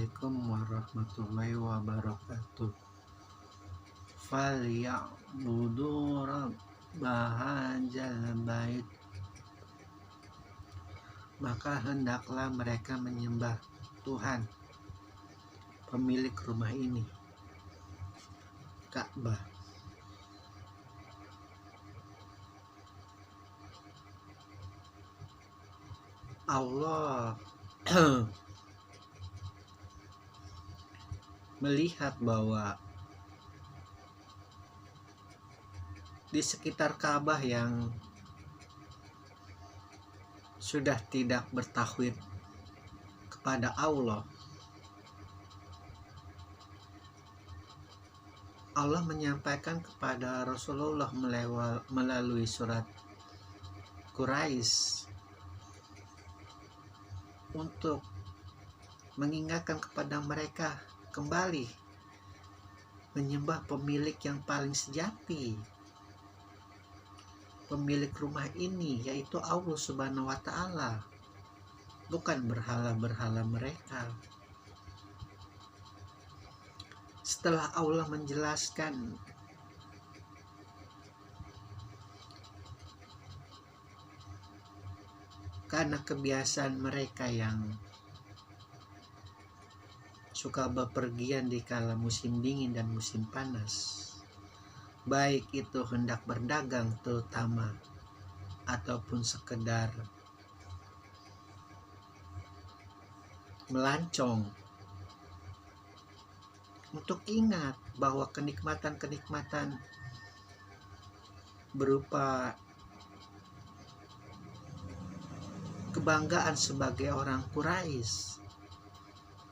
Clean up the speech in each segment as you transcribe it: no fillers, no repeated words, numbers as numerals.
Assalamualaikum warahmatullahi wabarakatuh. Falyabudu rabba hadzal bait. Maka hendaklah mereka menyembah Tuhan, pemilik rumah ini, Ka'bah. Allah melihat bahwa di sekitar Ka'bah yang sudah tidak bertauhid kepada Allah, Allah menyampaikan kepada Rasulullah melalui surat Quraisy untuk mengingatkan kepada mereka kembali menyembah pemilik yang paling sejati, pemilik rumah ini, yaitu Allah Subhanahu wa Ta'ala, bukan berhala-berhala mereka. Setelah Allah menjelaskan karena kebiasaan mereka yang suka bepergian di kala musim dingin dan musim panas, baik itu hendak berdagang terutama ataupun sekedar melancong, untuk ingat bahwa kenikmatan-kenikmatan berupa kebanggaan sebagai orang Quraisy,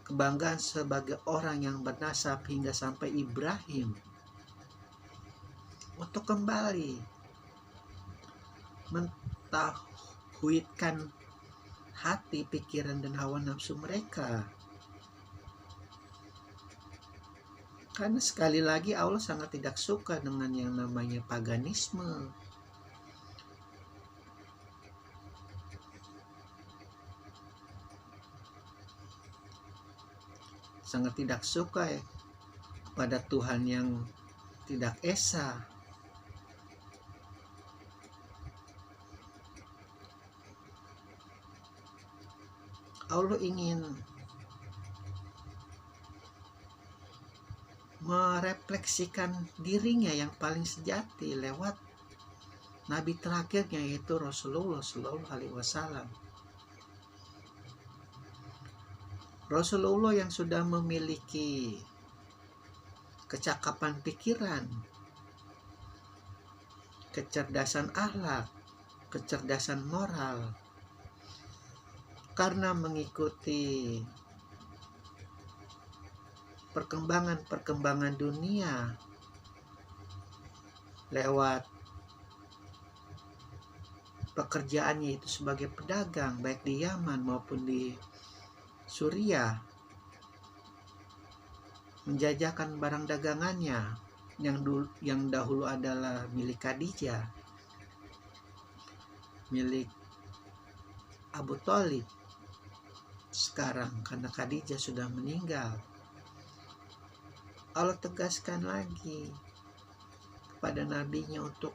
kebanggaan sebagai orang yang bernasab hingga sampai Ibrahim, untuk kembali mentauhidkan hati, pikiran, dan hawa nafsu mereka. Karena sekali lagi Allah sangat tidak suka dengan yang namanya paganisme. Sangat tidak suka kepada Tuhan yang tidak esa. Allah ingin merefleksikan dirinya yang paling sejati lewat Nabi terakhirnya, yaitu Rasulullah Shallallahu Alaihi Wasallam. Rasulullah yang sudah memiliki kecakapan pikiran, kecerdasan akhlak, kecerdasan moral, karena mengikuti perkembangan dunia lewat pekerjaannya itu sebagai pedagang, baik di Yaman maupun di Suriah, menjajakan barang dagangannya yang dahulu adalah milik Khadijah, milik Abu Thalib. Sekarang karena Khadijah sudah meninggal, Allah tegaskan lagi kepada nabinya untuk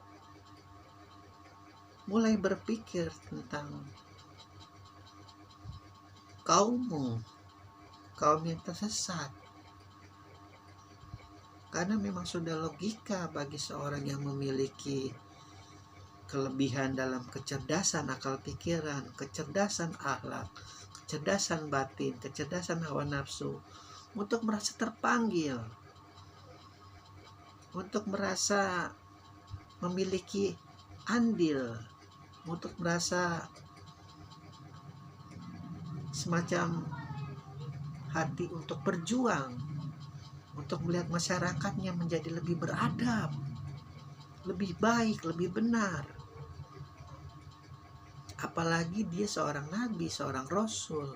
mulai berpikir tentang kaum yang tersesat. Karena memang sudah logika bagi seorang yang memiliki kelebihan dalam kecerdasan akal pikiran, kecerdasan akhlak, kecerdasan batin, kecerdasan hawa nafsu, untuk merasa terpanggil, untuk merasa memiliki andil, untuk merasa semacam hati untuk berjuang, untuk melihat masyarakatnya menjadi lebih beradab, lebih baik, lebih benar. Apalagi dia seorang nabi, seorang rasul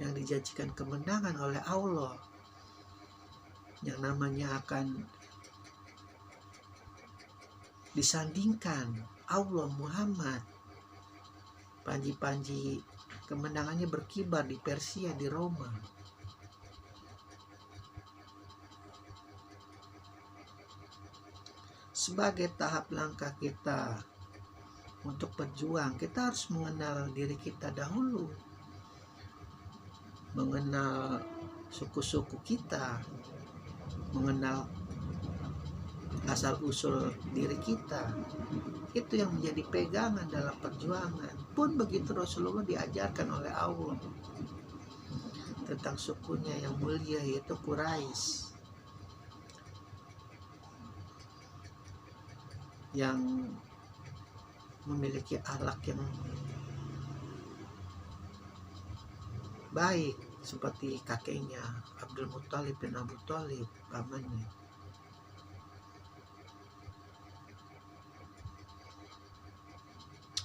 yang dijanjikan kemenangan oleh Allah, yang namanya akan disandingkan Allah Muhammad. Panji-panji kemenangannya berkibar di Persia, di Roma. sebagai tahap langkah kita untuk berjuang, kita harus mengenal diri kita dahulu, mengenal suku-suku kita, mengenal asal-usul diri kita. Itu yang menjadi pegangan dalam perjuangan. Pun begitu Rasulullah diajarkan oleh Allah tentang sukunya yang mulia, yaitu Quraisy, yang memiliki akhlak yang baik seperti kakeknya Abdul Muthalib bin Abu Thalib, pamannya.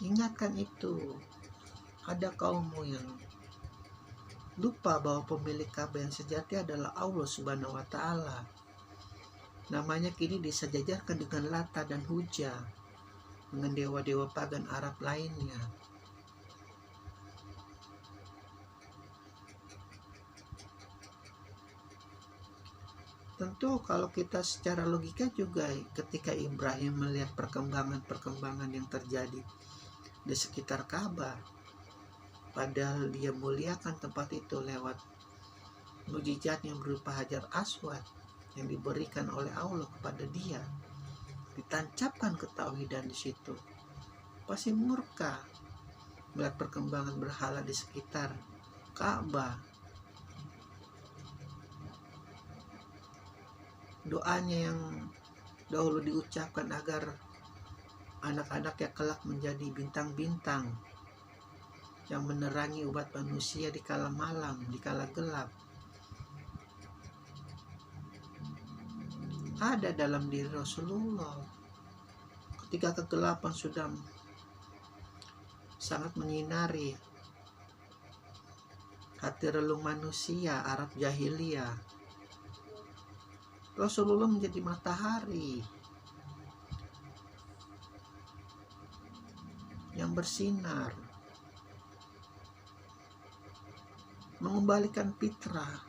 Ingatkan itu. Ada kaummu yang lupa bahwa pemilik Ka'bah yang sejati adalah Allah Subhanahu wa Ta'ala. Namanya kini disejajarkan dengan Lata dan Huja, dengan dewa-dewa pagan Arab lainnya. Tentu kalau kita secara logika juga, ketika Ibrahim melihat perkembangan-perkembangan yang terjadi di sekitar Ka'bah, padahal dia muliakan tempat itu lewat mukjizat yang berupa Hajar Aswad yang diberikan oleh Allah kepada dia, ditancapkan ketauhidan di situ, pasti murka melihat perkembangan berhala di sekitar Ka'bah. Doanya yang dahulu diucapkan agar anak-anaknya kelak menjadi bintang-bintang yang menerangi umat manusia di kala malam, di kala gelap, ada dalam diri Rasulullah. Ketika kegelapan sudah sangat menyinari hati relung manusia Arab jahiliyah, Rasulullah menjadi matahari yang bersinar, mengembalikan fitrah,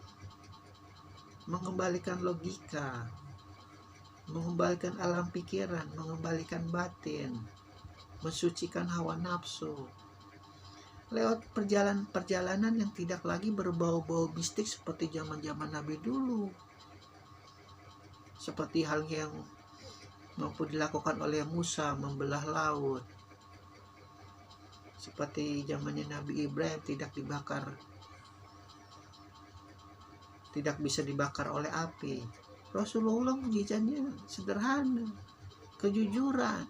mengembalikan logika, mengembalikan alam pikiran, mengembalikan batin, mensucikan hawa nafsu lewat perjalanan yang tidak lagi berbau-bau mistik seperti zaman-zaman Nabi dulu, seperti hal yang mampu dilakukan oleh Musa membelah laut, seperti zamannya Nabi Ibrahim tidak bisa dibakar oleh api. Rasulullah mujizatnya sederhana, kejujuran,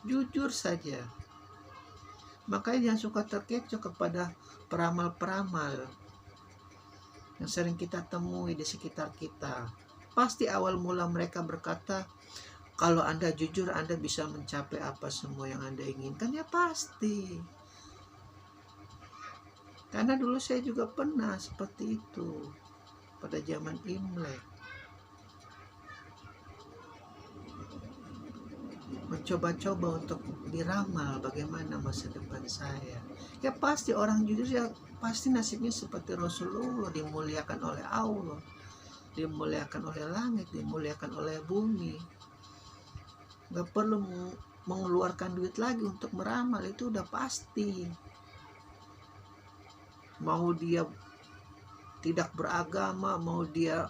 jujur saja. Makanya jangan suka terkecoh kepada peramal-peramal yang sering kita temui di sekitar kita. Pasti awal mula mereka berkata, kalau Anda jujur, Anda bisa mencapai apa semua yang Anda inginkan. Ya pasti. Karena dulu saya juga pernah seperti itu pada zaman Imlek. Mencoba-coba untuk diramal bagaimana masa depan saya. Ya pasti orang jujur ya pasti nasibnya seperti Rasulullah, dimuliakan oleh Allah, dimuliakan oleh langit, dimuliakan oleh bumi. Gak perlu mengeluarkan duit lagi untuk meramal, itu udah pasti. Mau dia tidak beragama, mau dia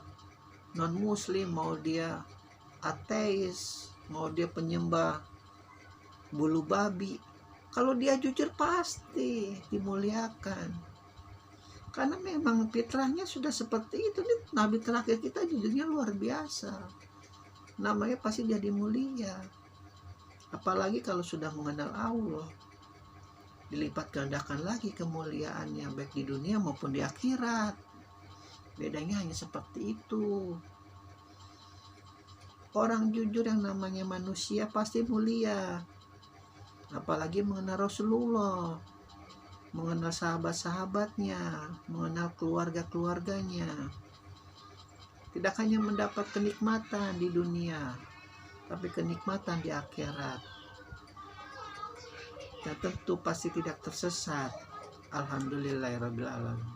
non muslim, mau dia ateis, mau dia penyembah bulu babi, kalau dia jujur pasti dimuliakan. Karena memang fitrahnya sudah seperti itu. Nih, Nabi terakhir kita jujurnya luar biasa, namanya pasti jadi mulia. Apalagi kalau sudah mengenal Allah, dilipat gandakan lagi kemuliaannya baik di dunia maupun di akhirat. Bedanya hanya seperti itu. Orang jujur yang namanya manusia pasti mulia. Apalagi mengenal Rasulullah, mengenal sahabat-sahabatnya, mengenal keluarga-keluarganya. Tidak hanya mendapat kenikmatan di dunia, tapi kenikmatan di akhirat. Dan tentu pasti tidak tersesat. Alhamdulillahirabbil alamin.